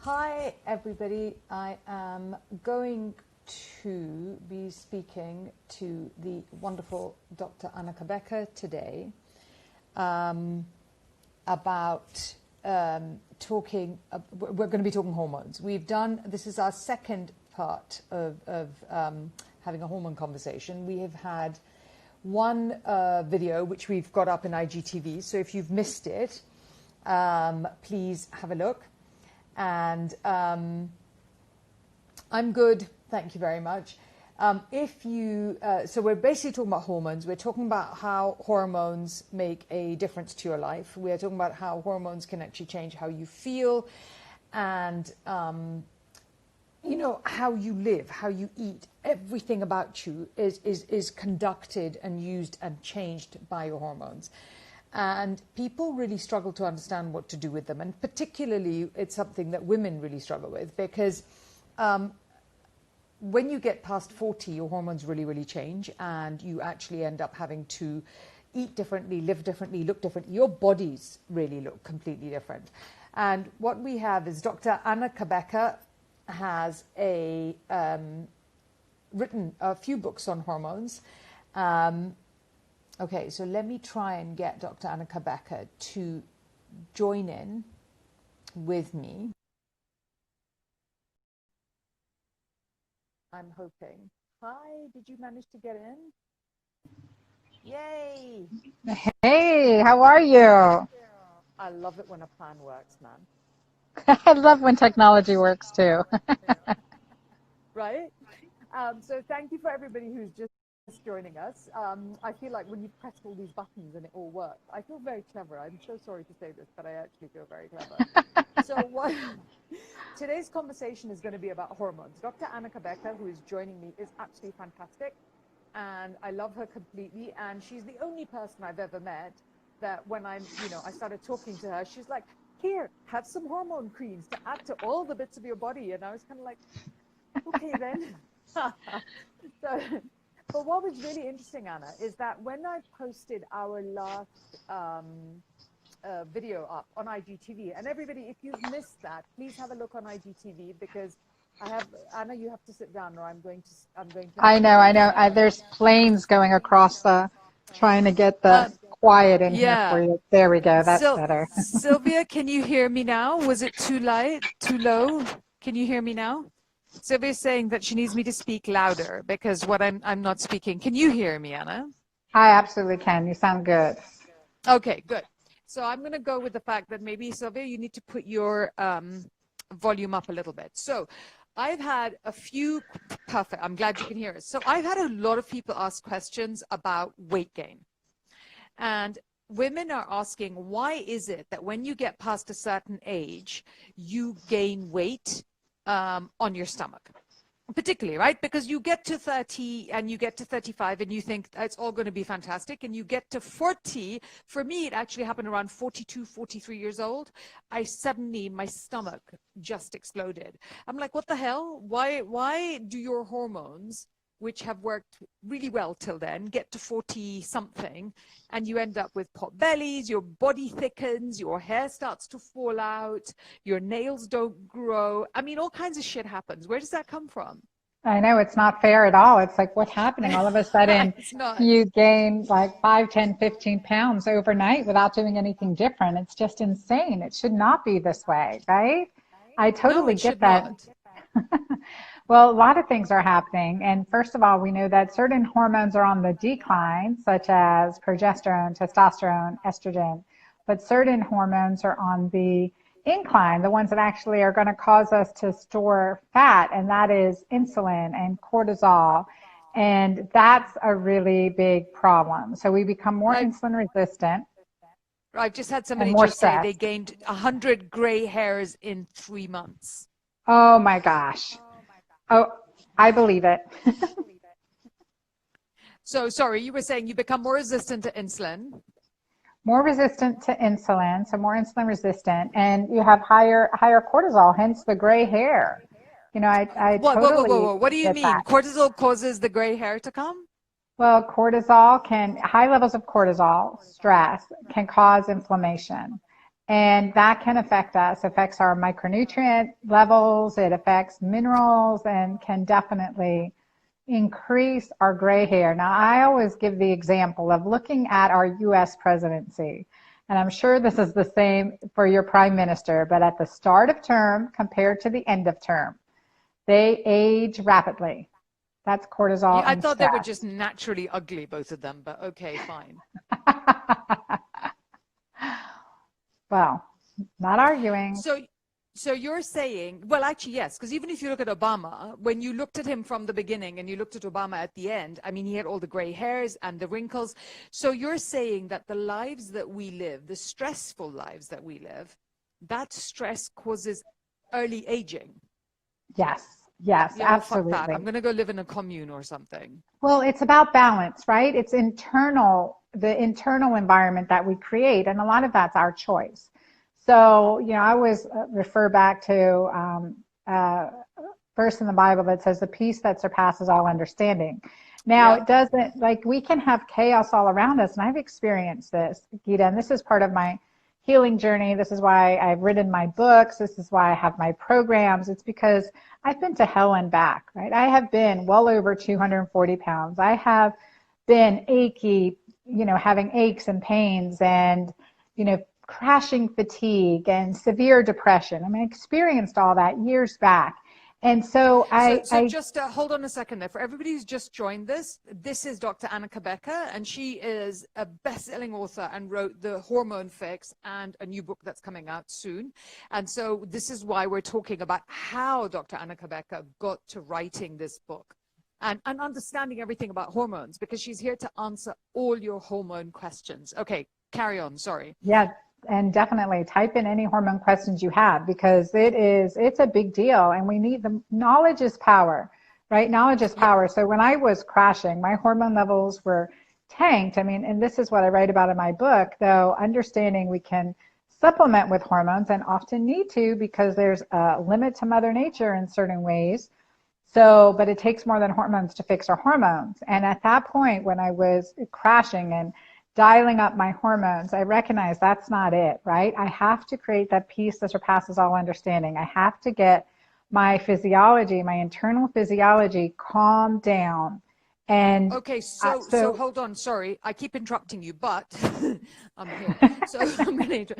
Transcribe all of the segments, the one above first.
Hi, everybody. I am going to be speaking to the wonderful Dr. Anna Cabeca today about we're going to be talking hormones. This is our second part of having a hormone conversation. We have had one video which we've got up in IGTV, so if you've missed it, please have a look. And I'm good, thank you very much. So we're basically talking about hormones. We're talking about how hormones make a difference to your life. We're talking about how hormones can actually change how you feel and how you live, how you eat. Everything about you is conducted and used and changed by your hormones. And people really struggle to understand what to do with them. And particularly, it's something that women really struggle with because when you get past 40, your hormones really, really change. And you actually end up having to eat differently, live differently, look differently. Your bodies really look completely different. And what we have is Dr. Anna Cabeca has written a few books on hormones. Okay, so let me try and get Dr. Anna Cabeca to join in with me. I'm hoping. Hi, did you manage to get in? Yay! Hey, how are you? I love it when a plan works, man. I love when technology works too. Right? So thank you for everybody who's just joining us. I feel like when you've pressed all these buttons and it all works, I feel very clever. I'm so sorry to say this, but I actually feel very clever. Today's conversation is going to be about hormones. Dr. Anna Cabeca, who is joining me, is absolutely fantastic, and I love her completely. And she's the only person I've ever met that when I started talking to her, she's like, "Here, have some hormone creams to add to all the bits of your body," and I was kind of like, "Okay then." But what was really interesting, Anna, is that when I posted our last video up on IGTV, and everybody, if you've missed that, please have a look on IGTV because Anna, you have to sit down, or I'm going to. I know. There's planes going across trying to get the quiet in here for you. There we go. That's better. Sylvia, can you hear me now? Was it too light, too low? Can you hear me now? Sylvia's saying that she needs me to speak louder because I'm not speaking. Can you hear me, Anna? I absolutely can. You sound good. Okay, good. So I'm going to go with the fact that maybe, Sylvia, you need to put your volume up a little bit. So I've had a few, perfect, I'm glad you can hear us. So I've had a lot of people ask questions about weight gain. And women are asking, why is it that when you get past a certain age, you gain weight on your stomach, particularly, right? Because you get to 30 and you get to 35 and you think it's all going to be fantastic, and you get to 40. For me, it actually happened around 42, 43 years old. My stomach just exploded. I'm like, what the hell? Why do your hormones, which have worked really well till then, get to 40 something and you end up with pot bellies, your body thickens, your hair starts to fall out, your nails don't grow. I mean, all kinds of shit happens. Where does that come from? I know, it's not fair at all. It's like, what's happening? All of a sudden, you gain like 5, 10, 15 pounds overnight without doing anything different. It's just insane. It should not be this way, right? I totally get that. Well, a lot of things are happening. And first of all, we know that certain hormones are on the decline, such as progesterone, testosterone, estrogen, but certain hormones are on the incline, the ones that actually are going to cause us to store fat, and that is insulin and cortisol. And that's a really big problem. So we become more insulin resistant. I've just had somebody just say they gained 100 gray hairs in 3 months. Oh my gosh. Oh, I believe it. So, sorry, you were saying you become more resistant to insulin. More resistant to insulin, so more insulin resistant, and you have higher cortisol, hence the gray hair. You know, I totally. Whoa. What do you mean? That. Cortisol causes the gray hair to come? Well, high levels of cortisol, stress, can cause inflammation. And that can affect us, affects our micronutrient levels, it affects minerals, and can definitely increase our gray hair. Now, I always give the example of looking at our U.S. presidency. And I'm sure this is the same for your prime minister, but at the start of term compared to the end of term, they age rapidly. That's cortisol. Yeah, I and thought stress. they were just naturally ugly, both of them, but okay, fine. Well, not arguing. So you're saying, well, actually, yes, because even if you look at Obama, when you looked at him from the beginning and you looked at Obama at the end, I mean, he had all the gray hairs and the wrinkles. So you're saying that the lives that we live, the stressful lives that we live, that stress causes early aging. Yes, Yeah, absolutely. well, fuck that. I'm going to go live in a commune or something. Well, it's about balance, right? It's internal, the internal environment that we create, and a lot of that's our choice. So, I always refer back to verse in the Bible that says the peace that surpasses all understanding. Now, It doesn't, like, we can have chaos all around us, and I've experienced this, Gita, and this is part of my healing journey. This is why I've written my books. This is why I have my programs. It's because I've been to hell and back, right? I have been well over 240 pounds. I have been achy, having aches and pains and, crashing fatigue and severe depression. I mean, I experienced all that years back. And so just hold on a second there. For everybody who's just joined this is Dr. Anna Cabeca, and she is a best-selling author and wrote the Hormone Fix and a new book that's coming out soon. And so this is why we're talking about how Dr. Anna Cabeca got to writing this book and understanding everything about hormones, because she's here to answer all your hormone questions. Okay, carry on. Sorry. Yeah. And definitely type in any hormone questions you have, because it's a big deal, and we need the knowledge is power, right? Knowledge is power. So when I was crashing, my hormone levels were tanked. I mean, and this is what I write about in my book, though, understanding we can supplement with hormones and often need to, because there's a limit to Mother Nature in certain ways. So, but it takes more than hormones to fix our hormones. And at that point, when I was crashing and dialing up my hormones, I recognize that's not it, right? I have to create that peace that surpasses all understanding. I have to get my physiology, my internal physiology calmed down. And okay, so hold on, sorry, I keep interrupting you, but I'm here. So I'm going to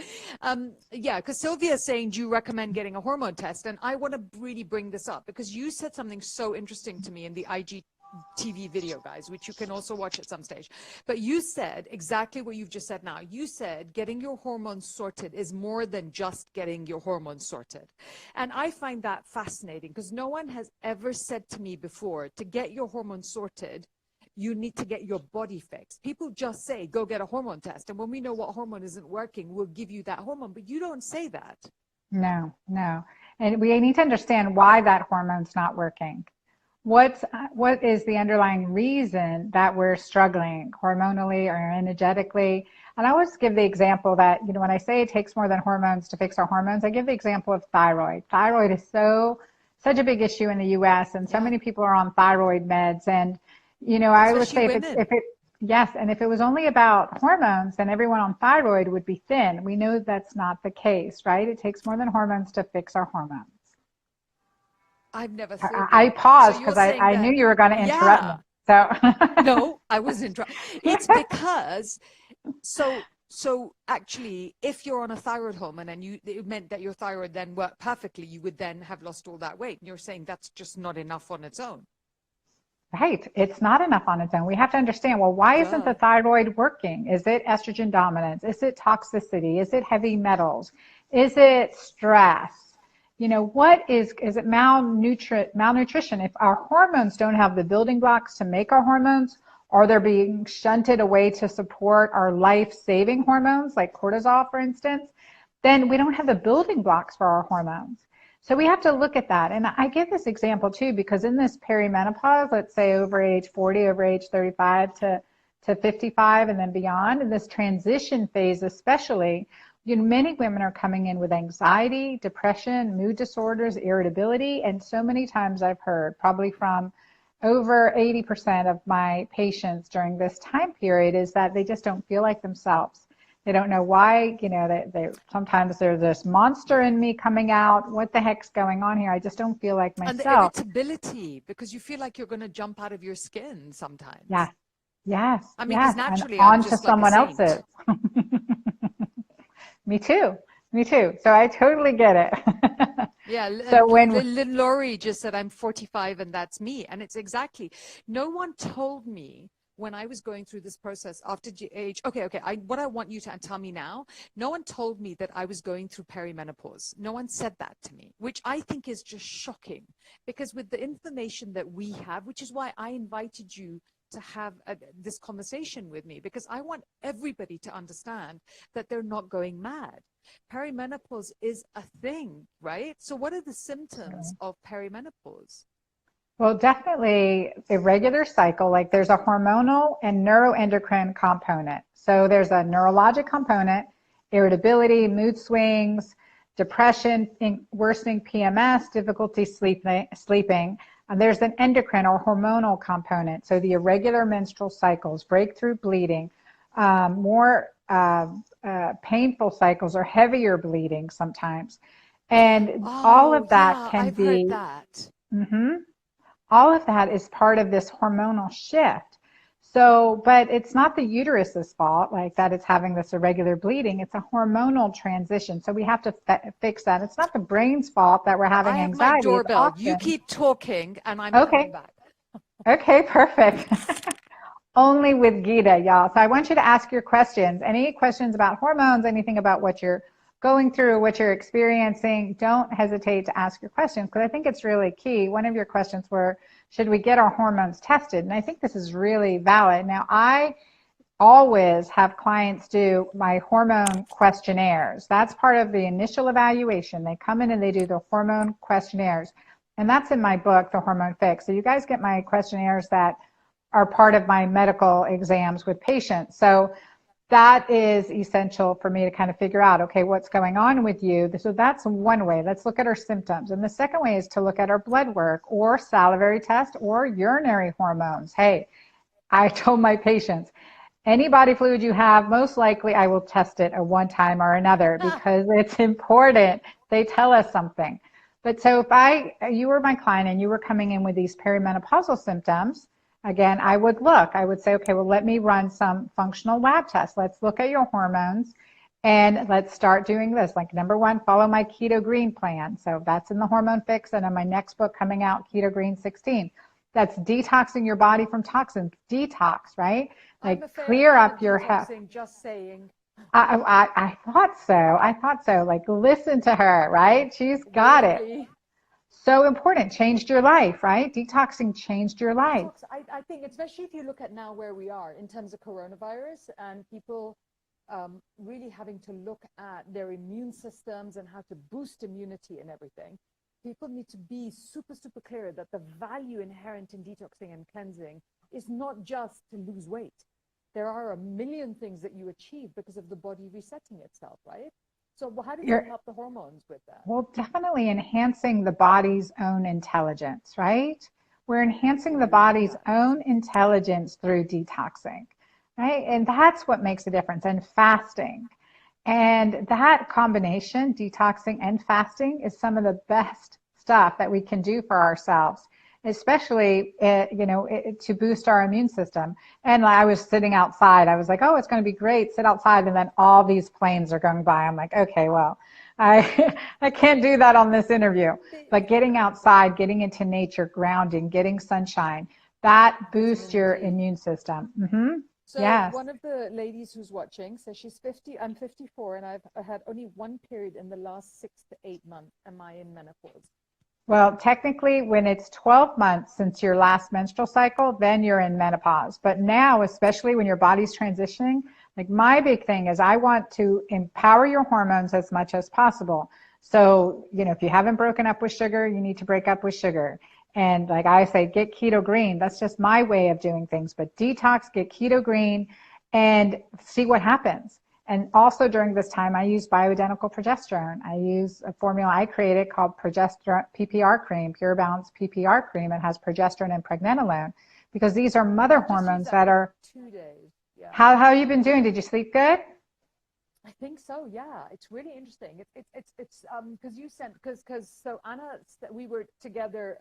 because Sylvia is saying, do you recommend getting a hormone test? And I want to really bring this up because you said something so interesting to me in the IGTV video, guys, which you can also watch at some stage. But you said exactly what you've just said now. You said getting your hormones sorted is more than just getting your hormones sorted. And I find that fascinating, because no one has ever said to me before, to get your hormones sorted, you need to get your body fixed. People just say, go get a hormone test. And when we know what hormone isn't working, we'll give you that hormone. But you don't say that. No. And we need to understand why that hormone's not working. What is the underlying reason that we're struggling hormonally or energetically? And I always give the example that, when I say it takes more than hormones to fix our hormones, I give the example of thyroid. Thyroid is such a big issue in the US, and so many people are on thyroid meds. And, I would say if it was only about hormones, then everyone on thyroid would be thin. We know that's not the case, right? It takes more than hormones to fix our hormones. I've never thought I paused because I knew you were going to interrupt me. So no, I wasn't. It's because so actually, if you're on a thyroid hormone and it meant that your thyroid then worked perfectly, you would then have lost all that weight. And you're saying that's just not enough on its own. Right. It's not enough on its own. We have to understand, well, why isn't the thyroid working? Is it estrogen dominance? Is it toxicity? Is it heavy metals? Is it stress? What is it malnutrition? If our hormones don't have the building blocks to make our hormones, or they're being shunted away to support our life-saving hormones, like cortisol, for instance, then we don't have the building blocks for our hormones. So we have to look at that. And I give this example too, because in this perimenopause, let's say over age 40, over age 35 to 55 and then beyond, in this transition phase especially, many women are coming in with anxiety, depression, mood disorders, irritability, and so many times I've heard, probably from over 80% of my patients during this time period, is that they just don't feel like themselves. They don't know why, they sometimes there's this monster in me coming out. What the heck's going on here? I just don't feel like And the myself. irritability, because you feel like you're going to jump out of your skin sometimes. Yeah. Yes. I mean, Yes. because naturally And I'm on to just like a someone saint. else's. Me too. Me too. So I totally get it. Yeah, So when Laurie just said I'm 45 and that's me. And it's exactly, no one told me when I was going through this process after age, okay, what I want you to tell me now, no one told me that I was going through perimenopause. No one said that to me, which I think is just shocking, because with the information that we have, which is why I invited you to have this conversation with me, because I want everybody to understand that they're not going mad. Perimenopause is a thing, right? So what are the symptoms of perimenopause? Well, definitely irregular cycle, like there's a hormonal and neuroendocrine component. So there's a neurologic component, irritability, mood swings, depression, worsening PMS, difficulty sleeping. And there's an endocrine or hormonal component. So the irregular menstrual cycles, breakthrough bleeding, more painful cycles or heavier bleeding sometimes. And all of that can I've be. heard that. All of that is part of this hormonal shift. So, but it's not the uterus's fault, like that it's having this irregular bleeding. It's a hormonal transition. So we have to fix that. It's not the brain's fault that we're having anxiety. I have my doorbell. Often... You keep talking and I'm okay. coming back. Okay, perfect. Only with Gita, y'all. So I want you to ask your questions. Any questions about hormones, anything about what you're going through, what you're experiencing, don't hesitate to ask your questions, because I think it's really key. One of your questions were, should we get our hormones tested? And I think this is really valid. Now, I always have clients do my hormone questionnaires. That's part of the initial evaluation. They come in and they do the hormone questionnaires. And that's in my book, The Hormone Fix. So you guys get my questionnaires that are part of my medical exams with patients. So that is essential for me to kind of figure out, okay, what's going on with you. So that's one way. Let's look at our symptoms. And the second way is to look at our blood work or salivary test or urinary hormones. Hey, I told my patients, any body fluid you have, most likely I will test it at one time or another because it's important. They tell us something. But so if you were my client and you were coming in with these perimenopausal symptoms, again, I would say, okay, well, let me run some functional lab tests. Let's look at your hormones and let's start doing this. Like number one, follow my keto green plan. So that's in the Hormone Fix, and in my next book coming out, Keto Green 16. That's detoxing your body from toxins. Detox, right? Like clear up your health. Just saying. I thought so. Like listen to her, right? She's got it. So important. Changed your life, right? Detoxing changed your life. I think, especially if you look at now where we are in terms of coronavirus and people really having to look at their immune systems and how to boost immunity and everything, people need to be super, super clear that the value inherent in detoxing and cleansing is not just to lose weight. There are a million things that you achieve because of the body resetting itself, right? So how do you help the hormones with that? Well, definitely enhancing the body's own intelligence, right? We're enhancing the body's own intelligence through detoxing, right? And that's what makes a difference. And fasting. And that combination, detoxing and fasting, is some of the best stuff that we can do for ourselves, especially, to boost our immune system. And I was sitting outside. I was like, oh, it's going to be great. Sit outside. And then all these planes are going by. I'm like, okay, well, I can't do that on this interview. But getting outside, getting into nature, grounding, getting sunshine, that boosts your immune system. So yes. One of the ladies who's watching says she's 50, I'm 54, and I've had only one period in the last 6 to 8 months. Am I in menopause? Well, technically, when it's 12 months since your last menstrual cycle, then you're in menopause. But now, especially when your body's transitioning, like my big thing is I want to empower your hormones as much as possible. So, if you haven't broken up with sugar, you need to break up with sugar. And like I say, get keto green. That's just my way of doing things. But detox, get keto green, and see what happens. And also during this time, I use bioidentical progesterone. I use a formula I created called progesterone PPR cream, Pure Balance PPR cream. It has progesterone and pregnenolone, because these are mother hormones that are. 2 days. Yeah. How have you been doing? Did you sleep good? I think so. Yeah, it's really interesting. It's because you sent because so Anna, we were together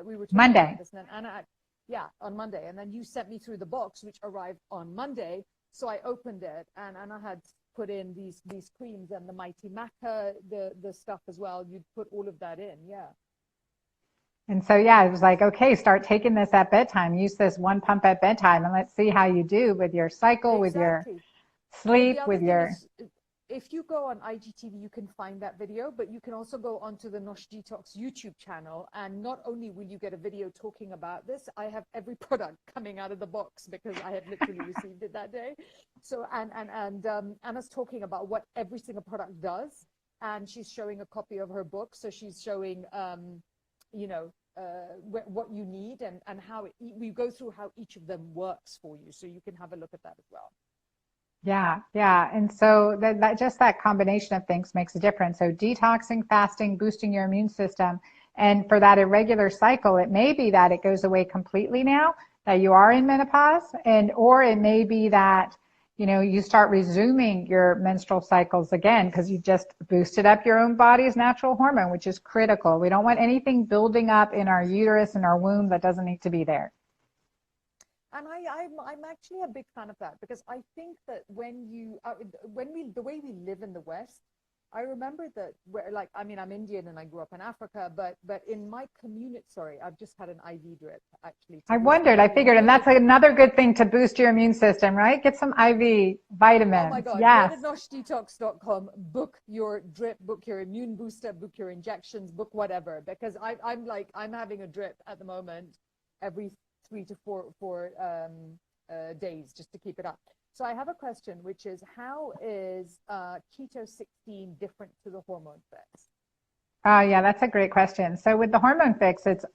we were talking about Monday. this, and then Anna, yeah, on Monday, and then you sent me through the box which arrived on Monday. So I opened it, and Anna had put in these creams and the Mighty Maca, the stuff as well. You'd put all of that in, yeah. And so, yeah, it was like, okay, start taking this at bedtime. Use this one pump at bedtime, and let's see how you do with your cycle, with your Exactly. But the sleep, other with thing your. is, if you go on IGTV, you can find that video, but you can also go onto the Nosh Detox YouTube channel. And not only will you get a video talking about this, I have every product coming out of the box because I had literally received it that day. So, and Anna's talking about what every single product does. And she's showing a copy of her book. So she's showing, you know, what you need and how we go through how each of them works for you. So you can have a look at that as well. Yeah, yeah. And so that just that combination of things makes a difference. So detoxing, fasting, boosting your immune system. And for that irregular cycle, it may be that it goes away completely now that you are in menopause, and or it may be that, you know, you start resuming your menstrual cycles again because you just boosted up your own body's natural hormone, which is critical. We don't want anything building up in our uterus and our womb that doesn't need to be there. And I'm actually a big fan of that because I think that the way we live in the West, I remember that like, I mean, I'm Indian and I grew up in Africa, but in my community, sorry, I've just had an IV drip actually to I boost wondered, my I figured, and immune. that's another good thing to boost your immune system, right? Get some IV Oh my vitamins. God, go Yes. to noshdetox.com, book your drip, book your immune booster, book your injections, book whatever, because I'm having a drip at the moment every 3 to 4 days just to keep it up. So I have a question, which is how is Keto 16 different to the Hormone Fix? Oh, yeah, that's a great question. So with the Hormone Fix, it's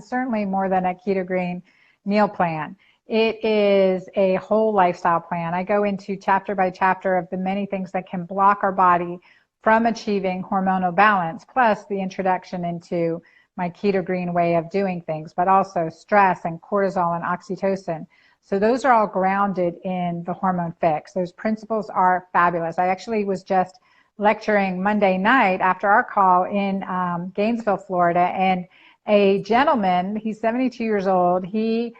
certainly more than a keto green meal plan. It is a whole lifestyle plan. I go into chapter by chapter of the many things that can block our body from achieving hormonal balance, plus the introduction into my keto green way of doing things, but also stress and cortisol and oxytocin. So those are all grounded in the Hormone Fix. Those principles are fabulous. I actually was just lecturing Monday night after our call in Gainesville, Florida, and a gentleman, he's 72 years old, he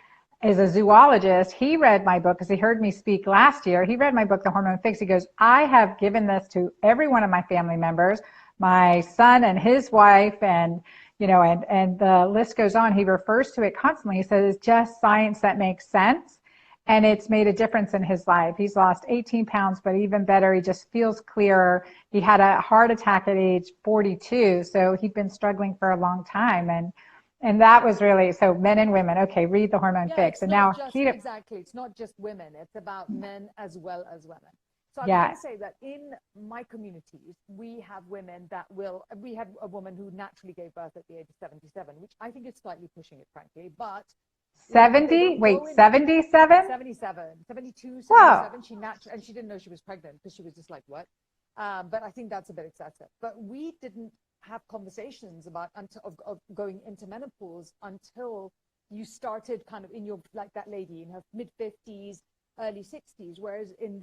is a zoologist. He read my book because he heard me speak last year. He read my book, The Hormone Fix. He goes, I have given this to every one of my family members, my son and his wife, and you know, and the list goes on. He refers to it constantly. He says it's just science that makes sense. And it's made a difference in his life. He's lost 18 pounds, but even better, he just feels clearer. He had a heart attack at age 42, so he'd been struggling for a long time. And that was really, so men and women, okay, read the Hormone Yeah, Fix. it's And not now just, keto, exactly, it's not just women, it's about men as well as women. So I was going yeah, to say that in my communities, we have women we had a woman who naturally gave birth at the age of 77, which I think is slightly pushing it, frankly, but like they 70, don't wait, go in 77? 77, 72, Whoa. 77. And she didn't know she was pregnant because she was just like, what? But I think that's a bit excessive. But we didn't have conversations about of going into menopause until you started kind of in your, like that lady in her mid 50s, early 60s, whereas in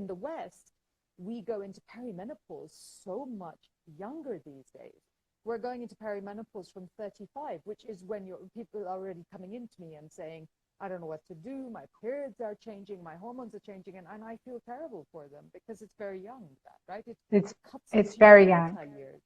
the West, we go into perimenopause so much younger these days. We're going into perimenopause from 35, which is when people are already coming into me and saying, I don't know what to do, my periods are changing, my hormones are changing, and I feel terrible for them because it's very young, right? It's, It cuts it's into your very young. multi-years.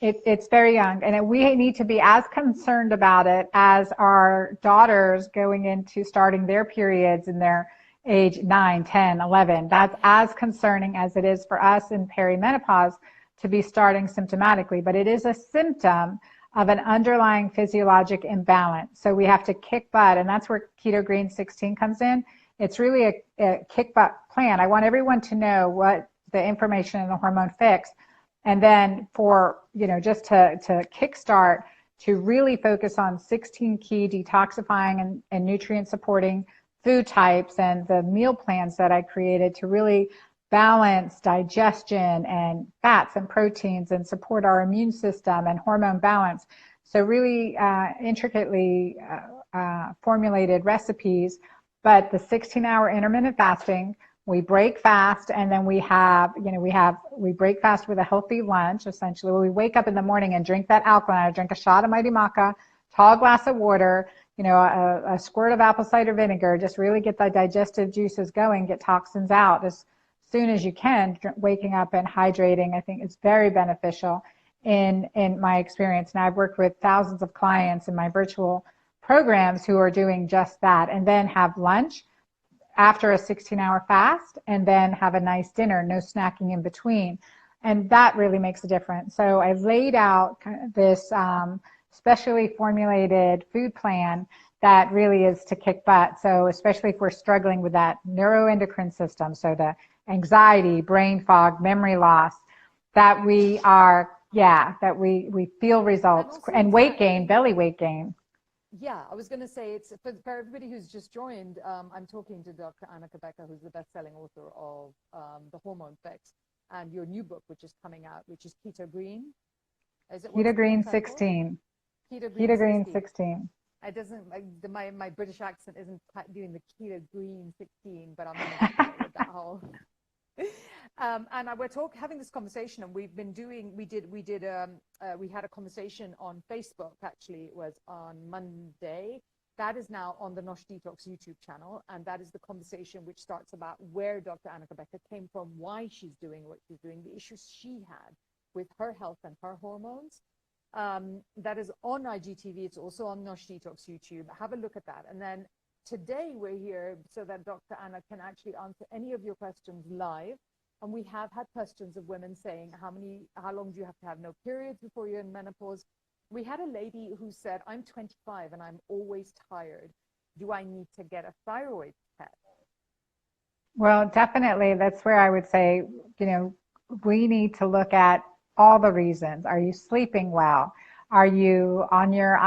It's very young, and we need to be as concerned about it as our daughters going into starting their periods in their age 9, 10, 11. That's as concerning as it is for us in perimenopause to be starting symptomatically, but it is a symptom of an underlying physiologic imbalance. So we have to kick butt, and that's where Keto Green 16 comes in. It's really a kick butt plan. I want everyone to know what the information in the Hormone Fix. And then for, you know, just to kickstart, to really focus on 16 key detoxifying and nutrient supporting food types and the meal plans that I created to really balance digestion and fats and proteins and support our immune system and hormone balance. So really intricately formulated recipes, but the 16-hour intermittent fasting We break fast, and then we break fast with a healthy lunch, essentially. We wake up in the morning and drink that alkaline. I drink a shot of Mighty Maca, tall glass of water, a squirt of apple cider vinegar, just really get the digestive juices going, get toxins out as soon as you can. Waking up and hydrating, I think, is very beneficial in my experience. And I've worked with thousands of clients in my virtual programs who are doing just that, and then have lunch after a 16-hour fast, and then have a nice dinner, no snacking in between. And that really makes a difference. So I've laid out kind of this specially formulated food plan that really is to kick butt. So especially if we're struggling with that neuroendocrine system, so the anxiety, brain fog, memory loss, that we feel results, and weight gain, belly weight gain. Yeah, I was going to say, it's for everybody who's just joined, I'm talking to Dr. Anna Cabeca, who's the best-selling author of the Hormone Fix, and your new book, which is coming out, which is Keto Green. Is it Keto Green 16. Keto Green 16. It doesn't, my British accent isn't doing the Keto Green 16, but I'm going to go with that whole. And we're having this conversation, and we had a conversation on Facebook. Actually, it was on Monday. That is now on the Nosh Detox YouTube channel, and that is the conversation which starts about where Dr. Anna Cabeca came from, why she's doing what she's doing, the issues she had with her health and her hormones. That is on IGTV. It's also on Nosh Detox YouTube. Have a look at that. And then today we're here so that Dr. Anna can actually answer any of your questions live. And we have had questions of women saying, how long do you have to have no periods before you're in menopause? We had a lady who said, I'm 25 and I'm always tired. Do I need to get a thyroid test? Well, definitely. That's where I would say, we need to look at all the reasons. Are you sleeping well? Are you on your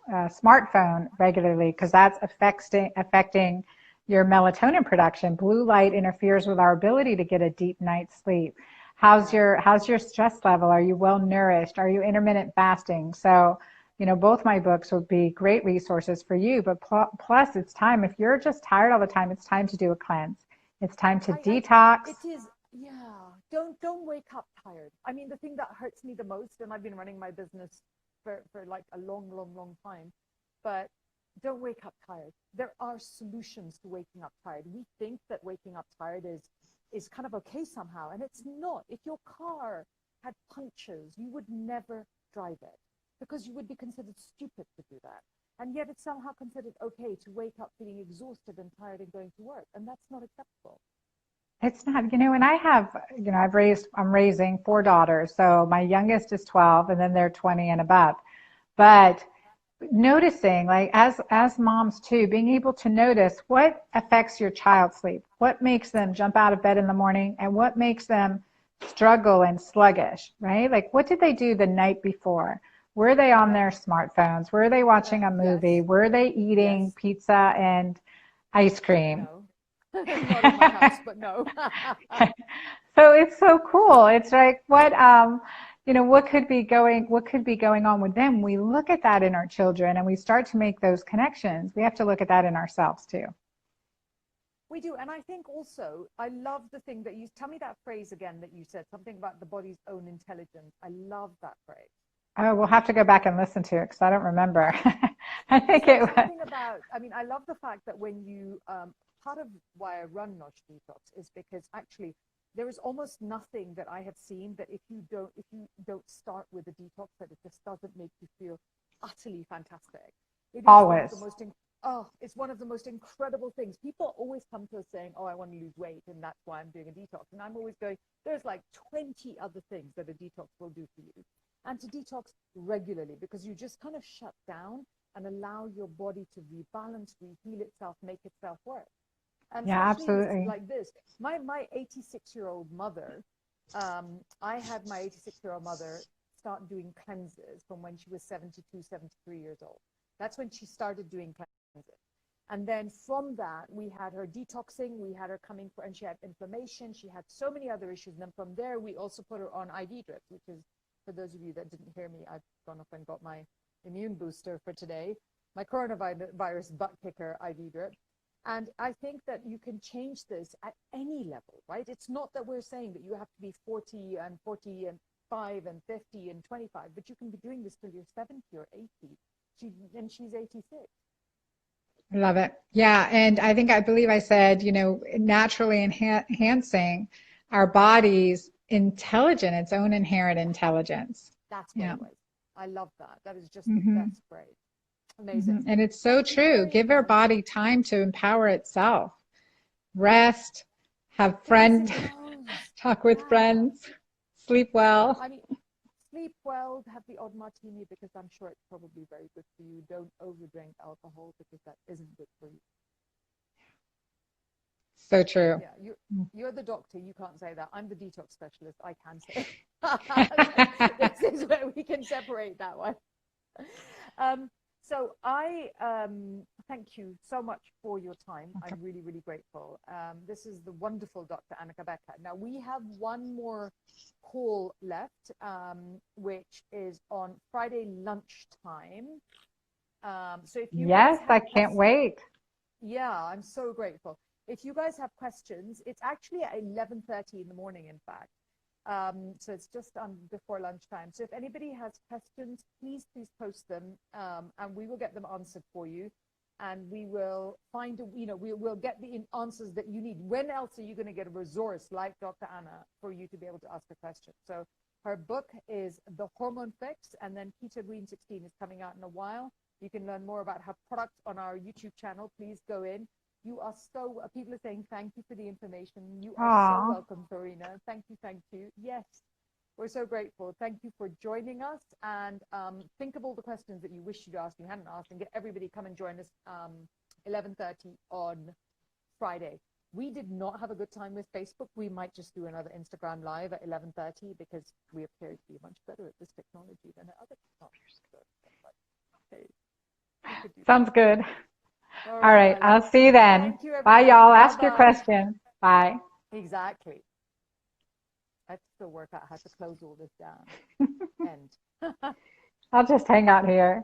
smartphone regularly? Because that's affecting your melatonin production. Blue light interferes with our ability to get a deep night's sleep. How's your stress level? Are you well nourished? Are you intermittent fasting? So, both my books would be great resources for you. But plus, it's time. If you're just tired all the time, it's time to do a cleanse. It's time to detox. It is. Yeah. Don't wake up tired. I mean, the thing that hurts me the most, and I've been running my business for like a long time, but don't wake up tired. There are solutions to waking up tired. We think that waking up tired is kind of okay somehow, and it's not. If your car had punctures, you would never drive it because you would be considered stupid to do that. And yet it's somehow considered okay to wake up feeling exhausted and tired and going to work, and that's not acceptable. It's not, and I have, I'm raising 4 daughters. So my youngest is 12, and then they're 20 and above. But noticing, like as moms too, being able to notice what affects your child's sleep, what makes them jump out of bed in the morning, and what makes them struggle and sluggish, right? Like, what did they do the night before? Were they on their smartphones? Were they watching a movie? Yes. Were they eating pizza and ice cream? No. Not in my house, but no. So it's so cool. It's like what could be going on with them. We look at that in our children and we start to make those connections. We have to look at that in ourselves too. We do. And I think also, I love the thing that you tell me that phrase again that you said, something about the body's own intelligence. I love that phrase. Oh, we'll have to go back and listen to it because I don't remember. I think it was something about, I love the fact that when you, part of why I run Nosh Detox is because actually there is almost nothing that I have seen that if you don't start with a detox, that it just doesn't make you feel utterly fantastic. It is always. It's one of the most incredible things. People always come to us saying, oh, I want to lose weight and that's why I'm doing a detox. And I'm always going, there's like 20 other things that a detox will do for you. And to detox regularly, because you just kind of shut down and allow your body to rebalance, reheal itself, make itself work. And yeah, absolutely. Like this, my 86-year-old mother, I had my 86-year-old mother start doing cleanses from when she was 72, 73 years old. That's when she started doing cleanses. And then from that, we had her detoxing, we had her coming for, and she had inflammation, she had so many other issues. And then from there, we also put her on IV drips, which is, for those of you that didn't hear me, I've gone up and got my immune booster for today, my coronavirus butt kicker IV drip. And I think that you can change this at any level, right? It's not that we're saying that you have to be 40 and 45 and 50 and 25, but you can be doing this till you're 70 or 80. And she's 86. Love it. Yeah. And I believe I said, naturally enhancing our body's its own inherent intelligence. That's what it was. I love that. That is just, that's great. Amazing. And it's so true. Give our body time to empower itself. Rest, have friends, talk with friends, sleep well. I mean, sleep well, have the odd martini, because I'm sure it's probably very good for you. Don't overdrink alcohol, because that isn't good for you. So true. Yeah, you're the doctor. You can't say that. I'm the detox specialist. I can say this is where we can separate that one. So I thank you so much for your time. I'm really, really grateful. This is the wonderful Dr. Anna Cabeca. Now, we have one more call left, which is on Friday lunchtime. So if you Yes, I can't wait. Yeah, I'm so grateful. If you guys have questions, it's actually at 11:30 in the morning, in fact. So it's just before lunchtime. So if anybody has questions, please post them, and we will get them answered for you. And we will find, we'll get the answers that you need. When else are you going to get a resource like Dr. Anna for you to be able to ask a question? So her book is The Hormone Fix, and then Keto Green 16 is coming out in a while. You can learn more about her products on our YouTube channel. Please go in. You are people are saying thank you for the information. You are so welcome, Farina. Thank you. Yes, we're so grateful. Thank you for joining us. And think of all the questions that you wish you'd asked, you hadn't asked, and get everybody come and join us 11:30 on Friday. We did not have a good time with Facebook. We might just do another Instagram Live at 11:30 because we appear to be much better at this technology than at other technologies. Okay. Sounds good. All right. I'll see you then. Bye, y'all. Ask your questions. Bye. Exactly. I have to still work out how to close all this down. End. I'll just hang out here.